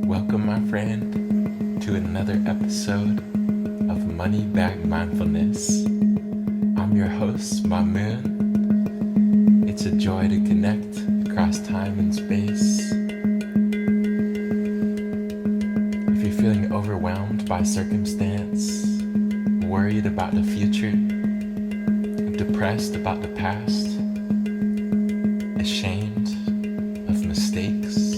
Welcome, my friend, to another episode of Money Back Mindfulness. I'm your host, Mamoon. It's a joy to connect across time and space. If you're feeling overwhelmed by circumstance, worried about the future, depressed about the past, ashamed of mistakes,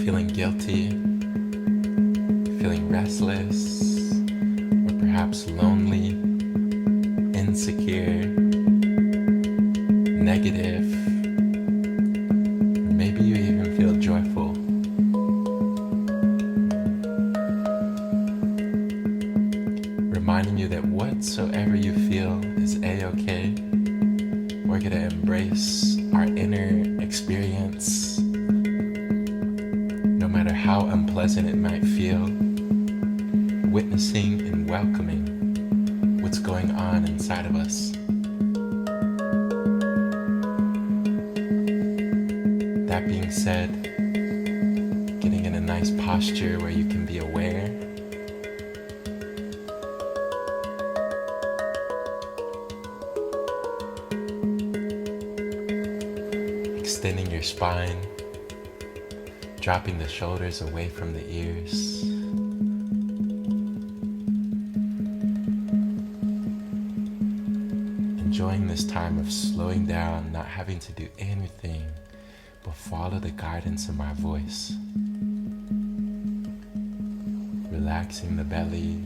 feeling guilty, feeling restless, or perhaps lonely, insecure, negative, or maybe you even feel joyful. Reminding you that whatsoever you feel is A-okay. We're going to embrace our inner experience, no matter how unpleasant it might feel, witnessing and welcoming what's going on inside of us. That being said, getting in a nice posture where you can be aware. Extending your spine, dropping the shoulders away from the ears. Enjoying this time of slowing down, not having to do anything but follow the guidance of my voice. Relaxing the belly.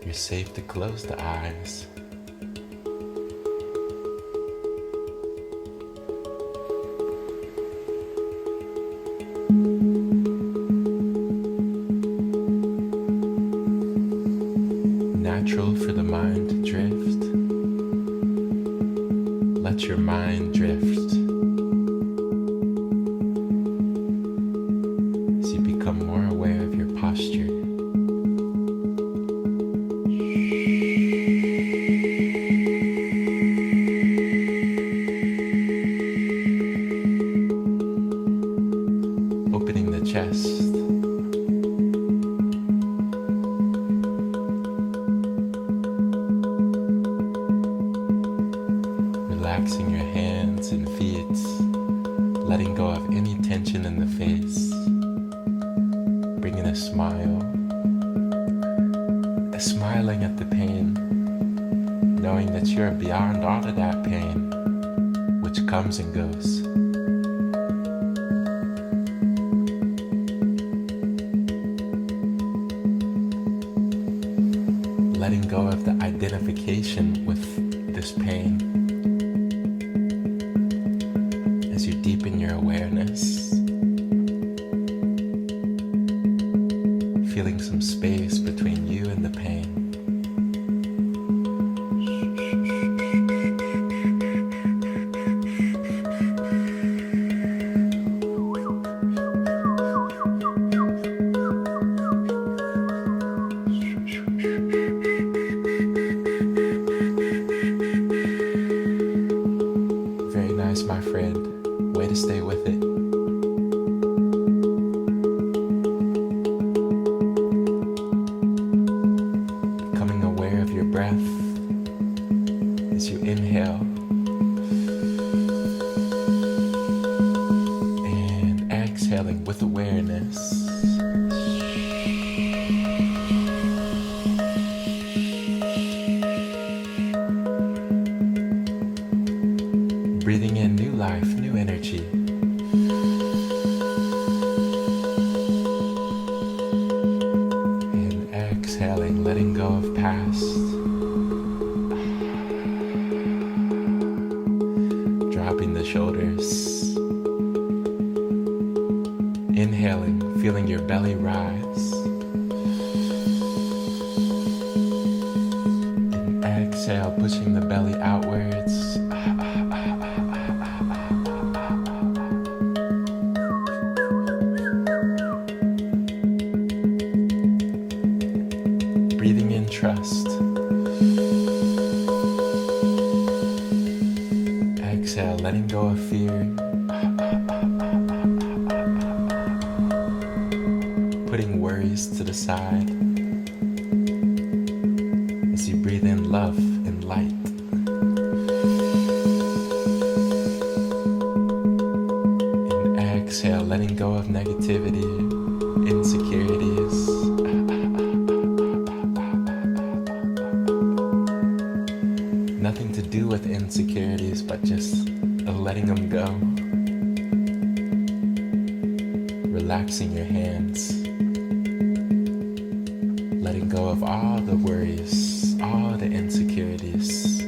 You're safe to close the eyes. Natural for the mind to drift. Let your mind drift as you become more aware of your posture. Opening the chest. Relaxing your hands and feet, letting go of any tension in the face, bringing a smile, smiling at the pain, knowing that you're beyond all of that pain, which comes and goes. letting go of the identification with this pain as you deepen your awareness, feeling some space between you and the pain. Very nice, my friend. Way to stay with it. Becoming aware of your breath as you inhale and exhaling with awareness. Breathing in new life, new energy. And exhaling, letting go of past. Dropping the shoulders. Inhaling, feeling your belly rise. And exhale, pushing the belly outwards. Breathing in trust. Exhale, letting go of fear. Putting worries to the side as you breathe in love and light. And exhale, letting go of negativity, insecurities. Nothing to do with insecurities, but just letting them go. Relaxing your hands. Letting go of all the worries, all the insecurities.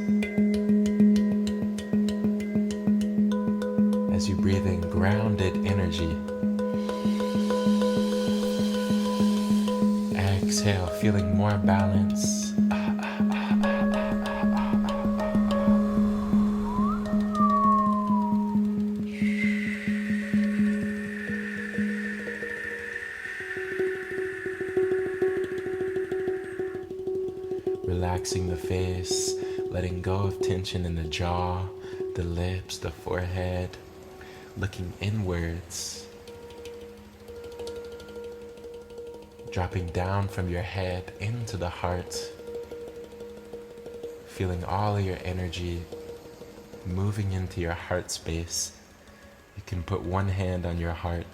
As you breathe in grounded energy. Exhale, feeling more balance. Relaxing the face, letting go of tension in the jaw, the lips, the forehead, looking inwards, dropping down from your head into the heart, feeling all of your energy moving into your heart space. You can put one hand on your heart,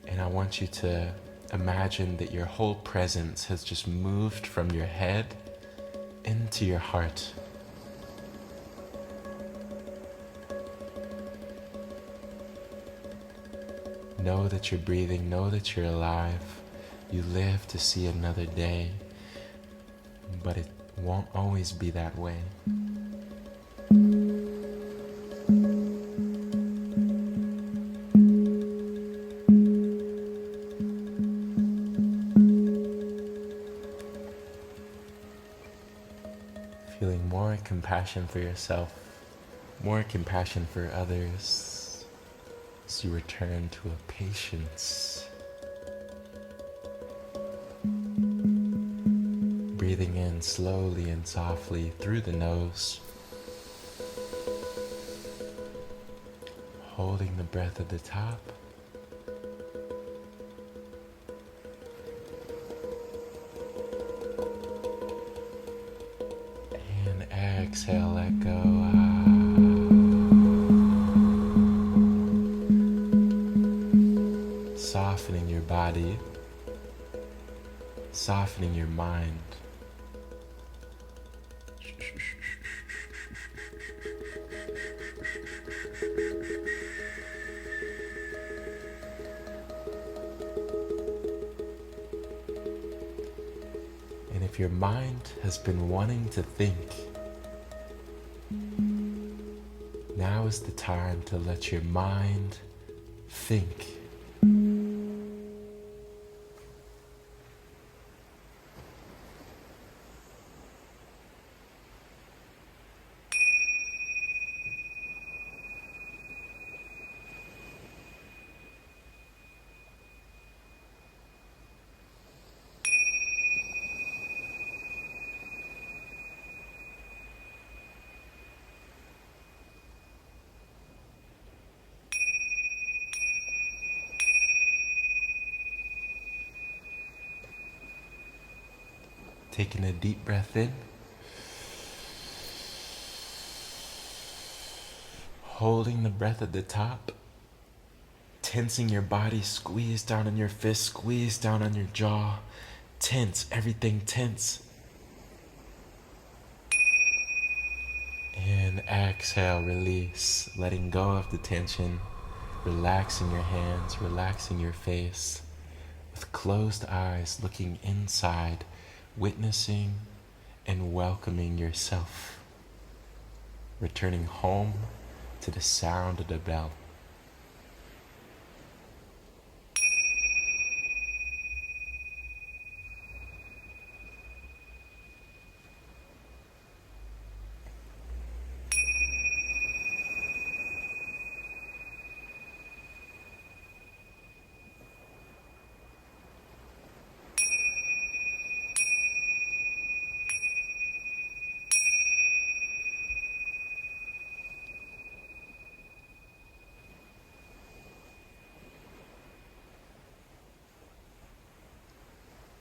and I want you to imagine that your whole presence has just moved from your head into your heart. Know that you're breathing, know that you're alive. You live to see another day, but it won't always be that way. Feeling more compassion for yourself, more compassion for others, as you return to a patience. Breathing in slowly and softly through the nose. Holding the breath at the top. And exhale, let go. Softening your body, softening your mind. If your mind has been wanting to think, now is the time to let your mind think. Taking a deep breath in, holding the breath at the top, tensing your body, squeeze down on your fist, squeeze down on your jaw, tense, everything tense. And exhale, release, letting go of the tension, relaxing your hands, relaxing your face, with closed eyes, looking inside, witnessing and welcoming yourself, returning home to the sound of the bell.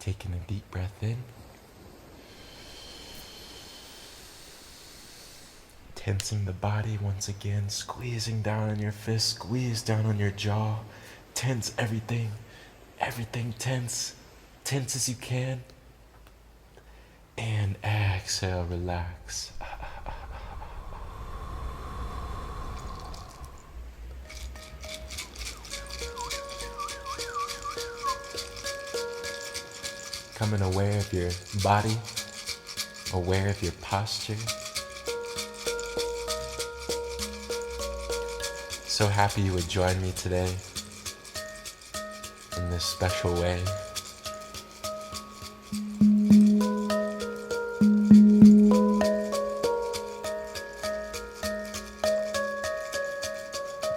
Taking a deep breath in, tensing the body once again, squeezing down on your fist, squeeze down on your jaw, tense everything, everything tense, tense as you can, and exhale, relax. Becoming aware of your body, aware of your posture. So happy you would join me today in this special way.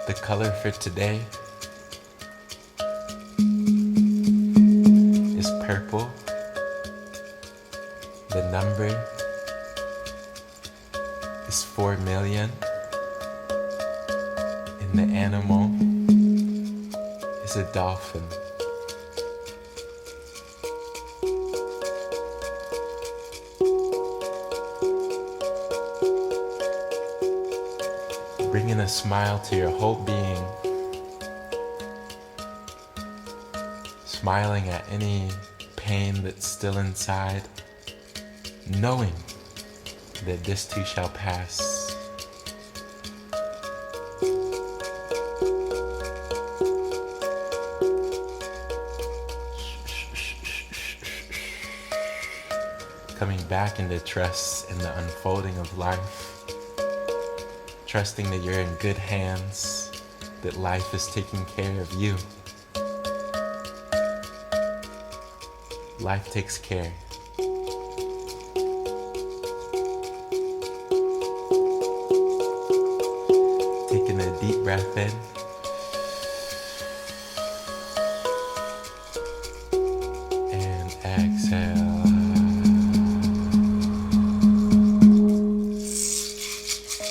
The color for today is purple. The number is 4 million. And the animal is a dolphin. Bringing a smile to your whole being. Smiling at any pain that's still inside. Knowing that this too shall pass. Coming back into trust in the unfolding of life. Trusting that you're in good hands, that life is taking care of you. Life takes care. Taking a deep breath in. And exhale.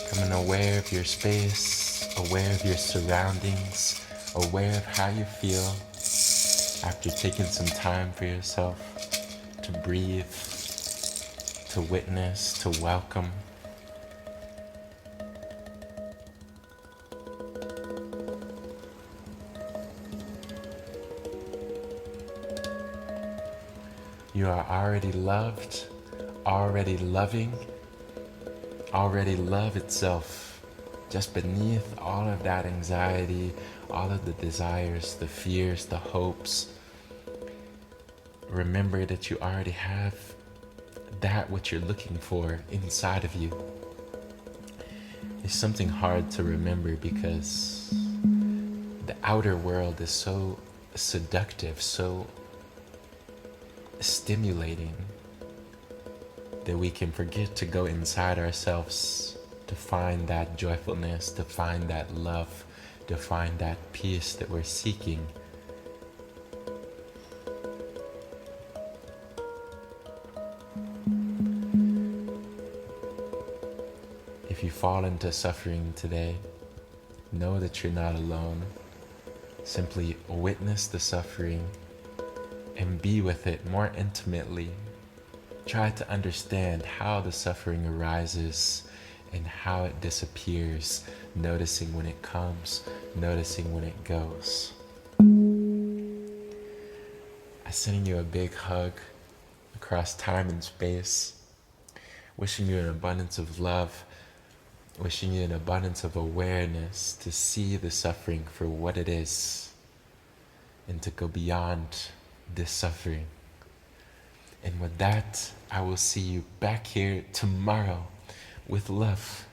Becoming aware of your space, aware of your surroundings, aware of how you feel after taking some time for yourself to breathe, to witness, to welcome. You are already loved, already loving, already love itself, just beneath all of that anxiety, all of the desires, the fears, the hopes. Remember that you already have that what you're looking for inside of you. It's something hard to remember because the outer world is so seductive, so stimulating, that we can forget to go inside ourselves to find that joyfulness, to find that love, to find that peace that we're seeking. If you fall into suffering today, know that you're not alone. Simply witness the suffering and be with it more intimately. Try to understand how the suffering arises and how it disappears, noticing when it comes, noticing when it goes. I'm sending you a big hug across time and space, wishing you an abundance of love, wishing you an abundance of awareness to see the suffering for what it is and to go beyond this suffering. And with that, I will see you back here tomorrow with love.